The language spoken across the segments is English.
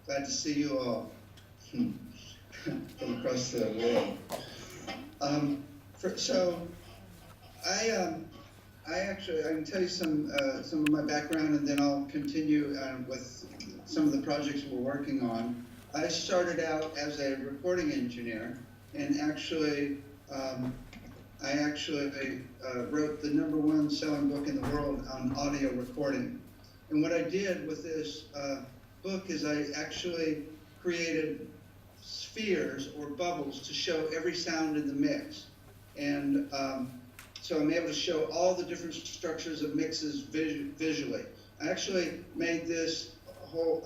Glad to see you all from across the world. So I can tell you some of my background, and then I'll continue with some of the projects we're working on. I started out as a recording engineer, and I actually wrote the #1 selling book in the world on audio recording. And what I did with this book is I actually created spheres or bubbles to show every sound in the mix. And so I'm able to show all the different structures of mixes visually. I actually made this whole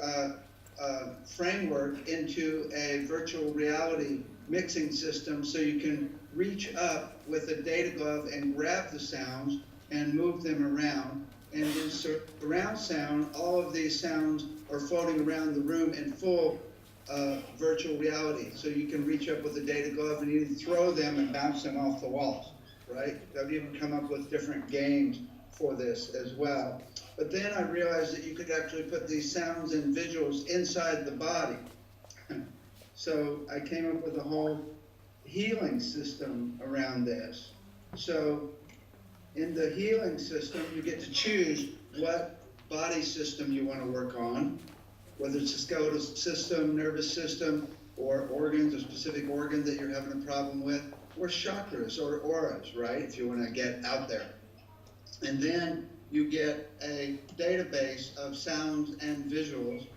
framework into a virtual reality mixing system, so you can reach up with a data glove and grab the sounds and move them around. And in surround sound, all of these sounds are floating around the room in full virtual reality. So you can reach up with a data glove and either throw them and bounce them off the walls, right? I've even come up with different games for this as well. But then I realized that you could actually put these sounds and visuals inside the body. So I came up with a whole healing system around this. So in the healing system, you get to choose what body system you want to work on, whether it's a skeletal system, nervous system, or organs, a specific organ that you're having a problem with, or chakras or auras, right, if you want to get out there. And then you get a database of sounds and visuals,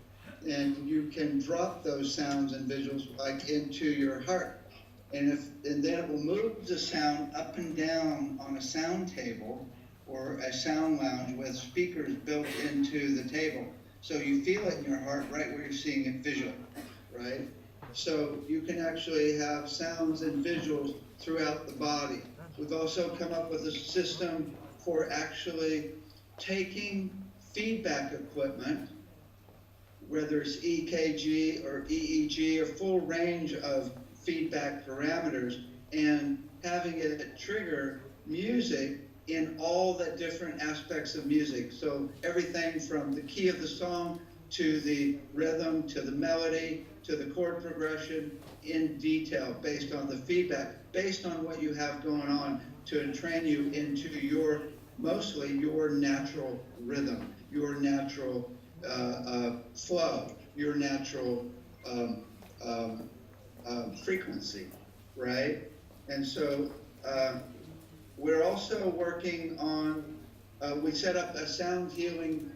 and you can drop those sounds and visuals like into your heart. And then it will move the sound up and down on a sound table or a sound lounge with speakers built into the table. So you feel it in your heart right where you're seeing it visually, right? So you can actually have sounds and visuals throughout the body. We've also come up with a system for actually taking feedback equipment, whether it's EKG or EEG, or full range of feedback parameters, and having it trigger music in all the different aspects of music. So everything from the key of the song to the rhythm to the melody to the chord progression in detail, based on the feedback, based on what you have going on, to entrain you into mostly your natural rhythm, your natural flow, your natural frequency, right? And so we're also working on, we set up a sound healing,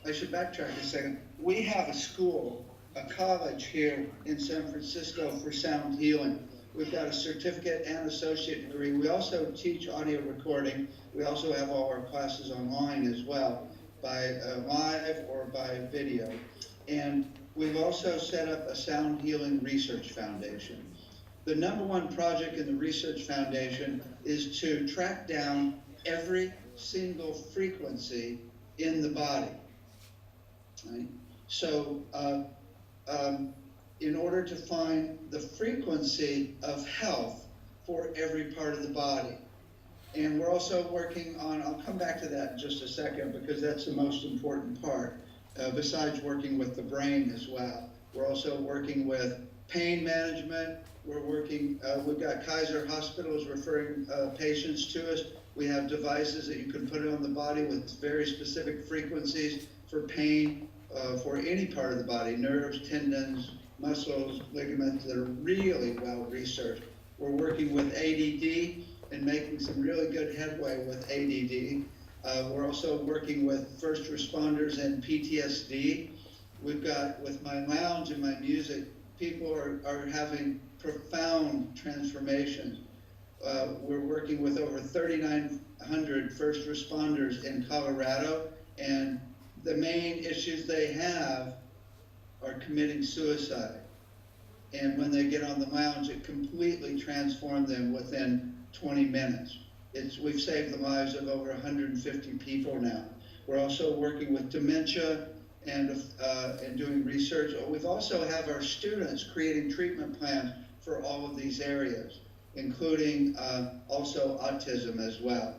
I should backtrack a second. We have a school, a college here in San Francisco for sound healing. We've got a certificate and associate degree. We also teach audio recording. We also have all our classes online as well, by live or by video. And we've also set up a Sound Healing Research Foundation. The #1 project in the Research Foundation is to track down every single frequency in the body, right? So in order to find the frequency of health for every part of the body. And we're also working on, I'll come back to that in just a second, because that's the most important part, besides working with the brain as well. We're also working with pain management. We're working, we've got Kaiser hospitals referring patients to us. We have devices that you can put on the body with very specific frequencies for pain, for any part of the body, nerves, tendons, muscles, ligaments, that are really well researched. We're working with ADD and making some really good headway with ADD. We're also working with first responders and PTSD. We've got, with my lounge and my music, people are having profound transformations. We're working with over 3,900 first responders in Colorado, and the main issues they have are committing suicide. And when they get on the lounge, it completely transformed them within 20 minutes. We've saved the lives of over 150 people now. We're also working with dementia and doing research. We've also have our students creating treatment plans for all of these areas, including also autism as well.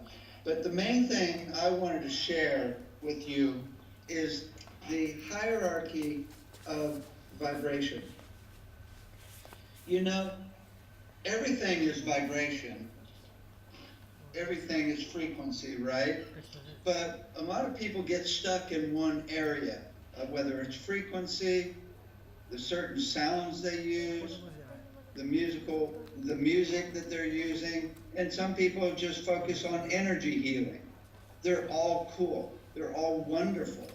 But the main thing I wanted to share with you is the hierarchy of vibration. You know, everything is vibration. Everything is frequency, right? But a lot of people get stuck in one area, whether it's frequency, the certain sounds they use, the music that they're using, and some people just focus on energy healing. They're all cool. They're all wonderful,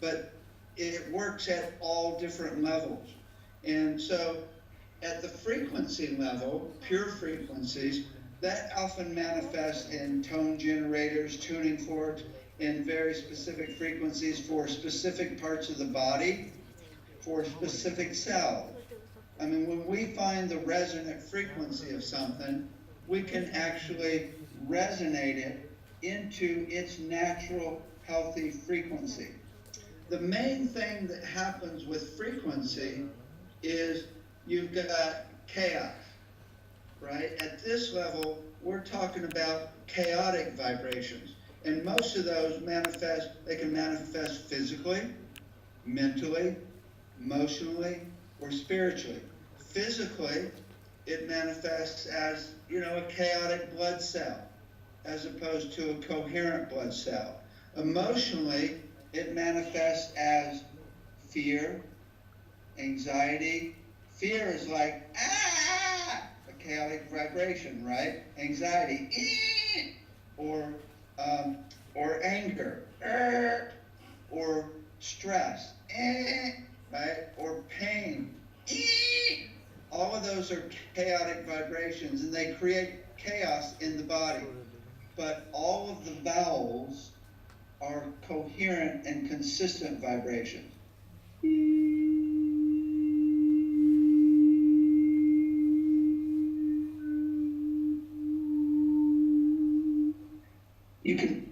but it works at all different levels. And so at the frequency level, pure frequencies, that often manifests in tone generators, tuning forks, in very specific frequencies for specific parts of the body, for specific cells. I mean, when we find the resonant frequency of something, we can actually resonate it into its natural, healthy frequency. The main thing that happens with frequency is you've got chaos, right? At this level, we're talking about chaotic vibrations. And most of those they can manifest physically, mentally, emotionally, or spiritually. Physically, it manifests as, a chaotic blood cell, as opposed to a coherent blood cell. Emotionally, it manifests as fear, anxiety. Fear is like, a chaotic vibration, right? Anxiety, or anger, or stress, right? Or pain. All of those are chaotic vibrations, and they create chaos in the body. But all of the vowels are coherent and consistent vibrations.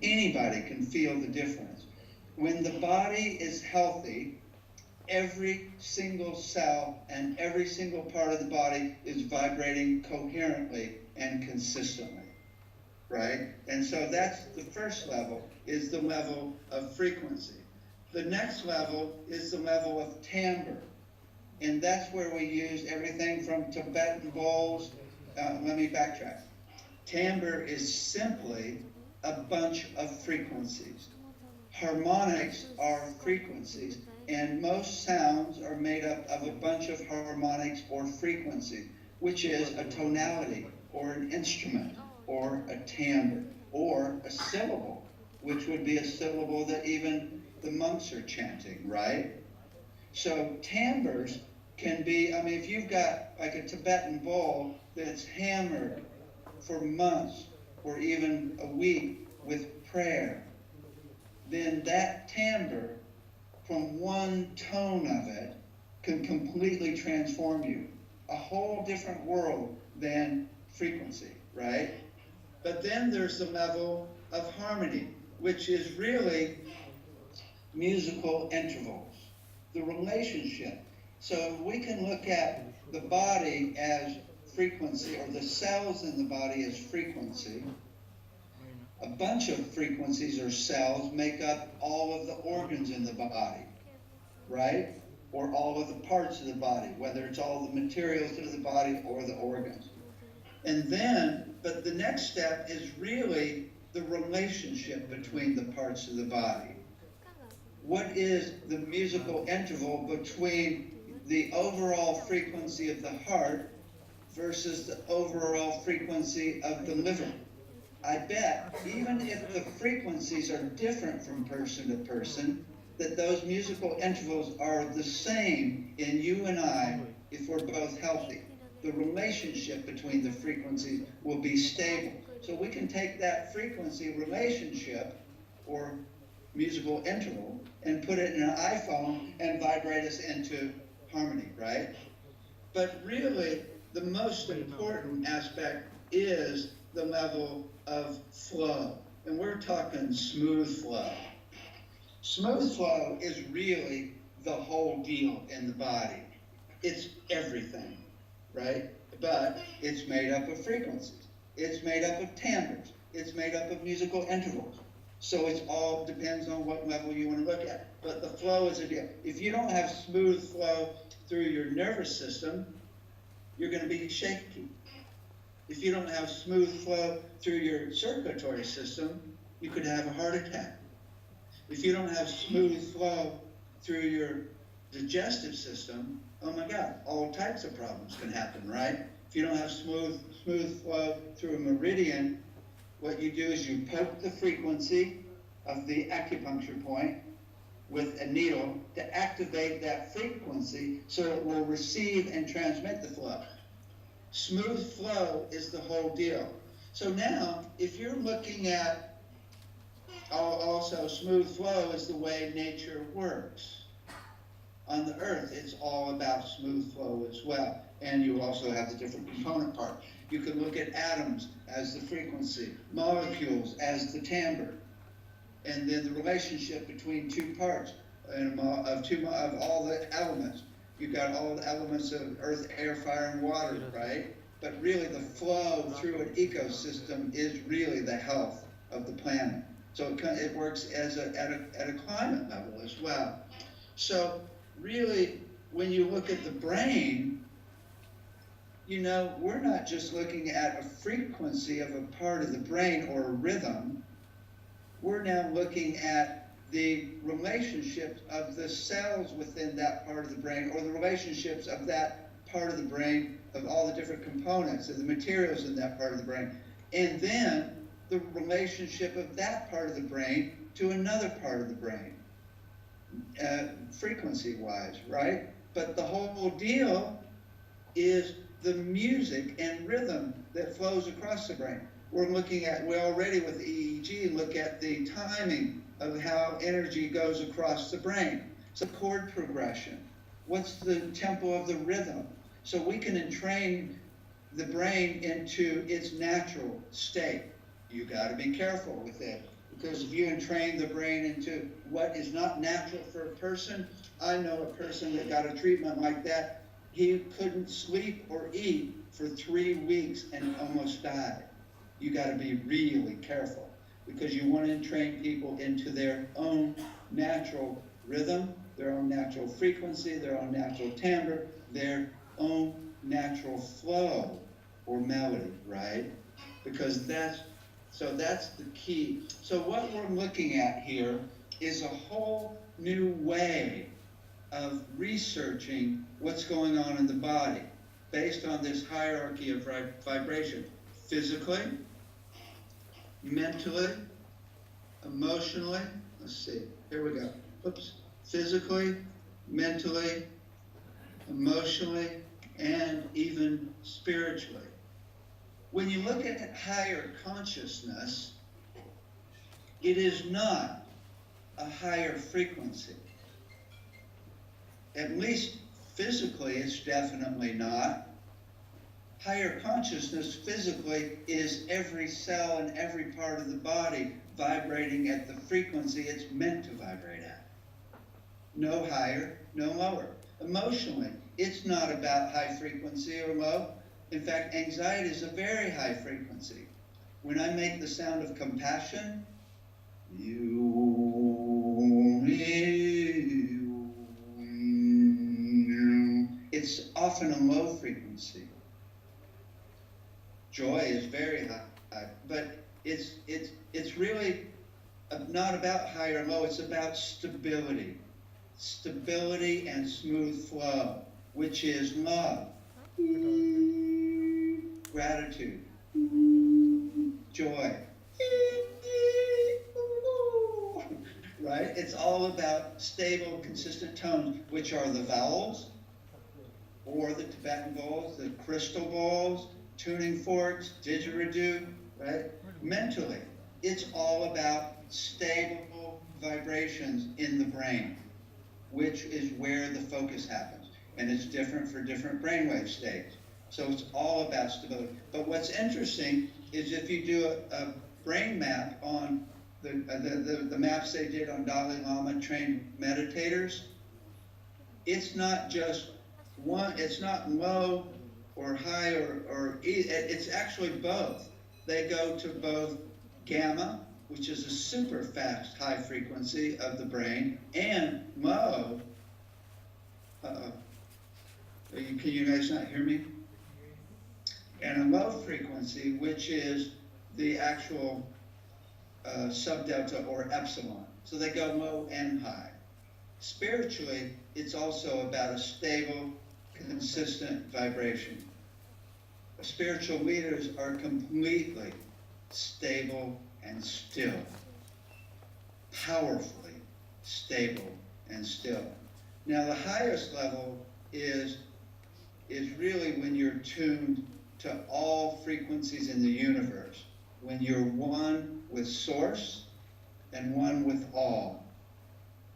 Anybody can feel the difference. When the body is healthy, every single cell and every single part of the body is vibrating coherently and consistently, right? And so that's the first level, is the level of frequency. The next level is the level of timbre. And that's where we use everything from Tibetan bowls. Let me backtrack. Timbre is simply a bunch of frequencies. Harmonics are frequencies, and most sounds are made up of a bunch of harmonics or frequencies, which is a tonality, or an instrument, or a timbre, or a syllable, which would be a syllable that even the monks are chanting, right? So timbres can be, if you've got like a Tibetan bowl that's hammered for months or even a week with prayer, then that timbre from one tone of it can completely transform you. A whole different world than frequency, right? But then there's the level of harmony, which is really musical intervals, the relationship. So we can look at the body as frequency, or the cells in the body as frequency. A bunch of frequencies or cells make up all of the organs in the body, right? Or all of the parts of the body, whether it's all the materials of the body or the organs. And then, but the next step is really the relationship between the parts of the body. What is the musical interval between the overall frequency of the heart versus the overall frequency of the liver? I bet, even if the frequencies are different from person to person, that those musical intervals are the same in you and I if we're both healthy. The relationship between the frequencies will be stable. So we can take that frequency relationship, or musical interval, and put it in an iPhone and vibrate us into harmony, right? But really, the most important aspect is the level of flow. And we're talking smooth flow. Smooth flow is really the whole deal in the body. It's everything, right? But it's made up of frequencies. It's made up of timbres. It's made up of musical intervals. So it all depends on what level you want to look at. But the flow is a deal. If you don't have smooth flow through your nervous system, you're going to be shaky. If you don't have smooth flow through your circulatory system, you could have a heart attack. If you don't have smooth flow through your digestive system, oh my God, all types of problems can happen, right? If you don't have smooth flow through a meridian, what you do is you poke the frequency of the acupuncture point with a needle to activate that frequency so it will receive and transmit the flow. Smooth flow is the whole deal. So now, if you're looking at also smooth flow is the way nature works. On the earth, it's all about smooth flow as well. And you also have the different component parts. You can look at atoms as the frequency, molecules as the timbre, and then the relationship between two parts of all the elements. You've got all the elements of earth, air, fire, and water, right? But really the flow through an ecosystem is really the health of the planet. So it works at a climate level as well. So really, when you look at the brain, you know, we're not just looking at a frequency of a part of the brain or a rhythm. We're now looking at the relationships of the cells within that part of the brain, or the relationships of that part of the brain, of all the different components of the materials in that part of the brain. And then the relationship of that part of the brain to another part of the brain, frequency-wise, right? But the whole deal is the music and rhythm that flows across the brain. We already with EEG look at the timing of how energy goes across the brain. It's a chord progression. What's the tempo of the rhythm? So we can entrain the brain into its natural state. You got to be careful with it, because if you entrain the brain into what is not natural for a person, I know a person that got a treatment like that. He couldn't sleep or eat for 3 weeks and almost died. You got to be really careful, because you want to entrain people into their own natural rhythm, their own natural frequency, their own natural timbre, their own natural flow or melody, right? Because that's the key. So what we're looking at here is a whole new way of researching what's going on in the body based on this hierarchy of vibration. Physically, mentally, emotionally, let's see, here we go. Oops. Physically, mentally, emotionally, and even spiritually. When you look at higher consciousness, it is not a higher frequency. At least physically, it's definitely not. Higher consciousness physically is every cell and every part of the body vibrating at the frequency it's meant to vibrate at. No higher, no lower. Emotionally, it's not about high frequency or low. In fact, anxiety is a very high frequency. When I make the sound of compassion, it's often a low frequency. Joy is very high, but it's really not about high or low. It's about stability and smooth flow, which is love, gratitude, joy, right? It's all about stable, consistent tones, which are the vowels, or the Tibetan bowls, the crystal bowls, tuning forks, didgeridoo, right? Mentally, it's all about stable vibrations in the brain, which is where the focus happens. And it's different for different brainwave states. So it's all about stability. But what's interesting is if you do a brain map on the maps they did on Dalai Lama trained meditators, it's not just one, it's not low or high or it's actually both. They go to both gamma which is a super fast high frequency of the brain, and Mo, can you guys not hear me? And a low frequency, which is the actual subdelta or epsilon. So they go low and high. Spiritually, it's also about a stable, consistent vibration. Spiritual leaders are completely stable and still, powerfully stable and still. Now, the highest level is really when you're tuned to all frequencies in the universe, when you're one with Source and one with all.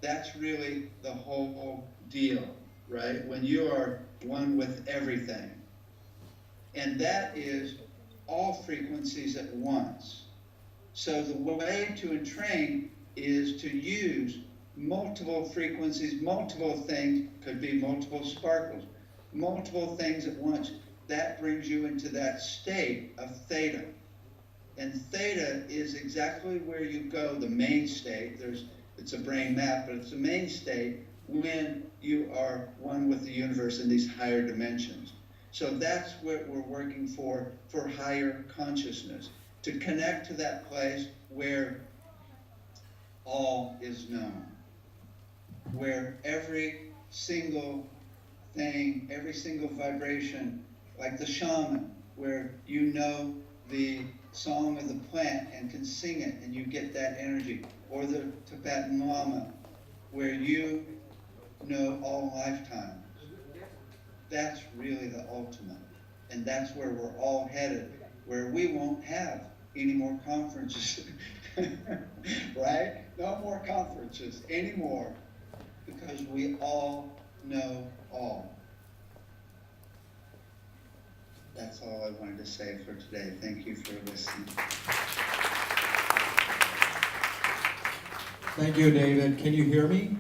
That's really the whole deal, right? When you are one with everything. And that is all frequencies at once. So the way to entrain is to use multiple frequencies, multiple things, could be multiple sparkles, multiple things at once. That brings you into that state of theta. And theta is exactly where you go, the main state. It's a brain map, but it's the main state when you are one with the universe in these higher dimensions. So that's what we're working for higher consciousness, to connect to that place where all is known, where every single thing, every single vibration, like the shaman, where you know the song of the plant and can sing it and you get that energy, or the Tibetan Lama, where you know all lifetimes. That's really the ultimate. And that's where we're all headed, where we won't have any more conferences, right? No more conferences anymore, because we all know all. That's all I wanted to say for today. Thank you for listening. Thank you, David. Can you hear me?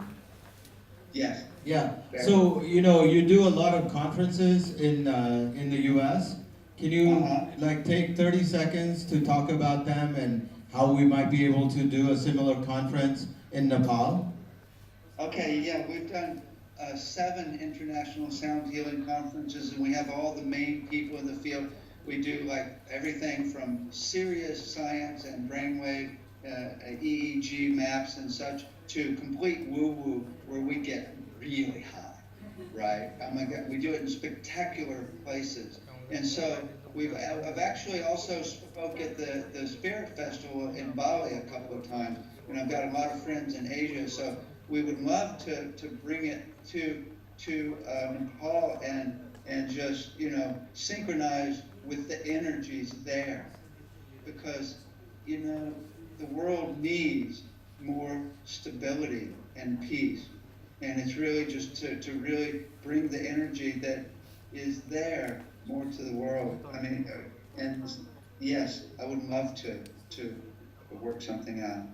Yes. Yeah. So, you do a lot of conferences in the U.S. Can you take 30 seconds to talk about them and how we might be able to do a similar conference in Nepal? Okay, yeah, we've done 7 international sound healing conferences, and we have all the main people in the field. We do everything from serious science and brainwave, EEG maps and such, to complete woo-woo, where we get really high, right? Oh my God, we do it in spectacular places. And so I've actually also spoke at the Spirit Festival in Bali a couple of times, and I've got a lot of friends in Asia, so we would love to bring it to Nepal and just synchronize with the energies there, because the world needs more stability and peace, and it's really just to really bring the energy that is there more to the world. I mean, and yes, I would love to work something out.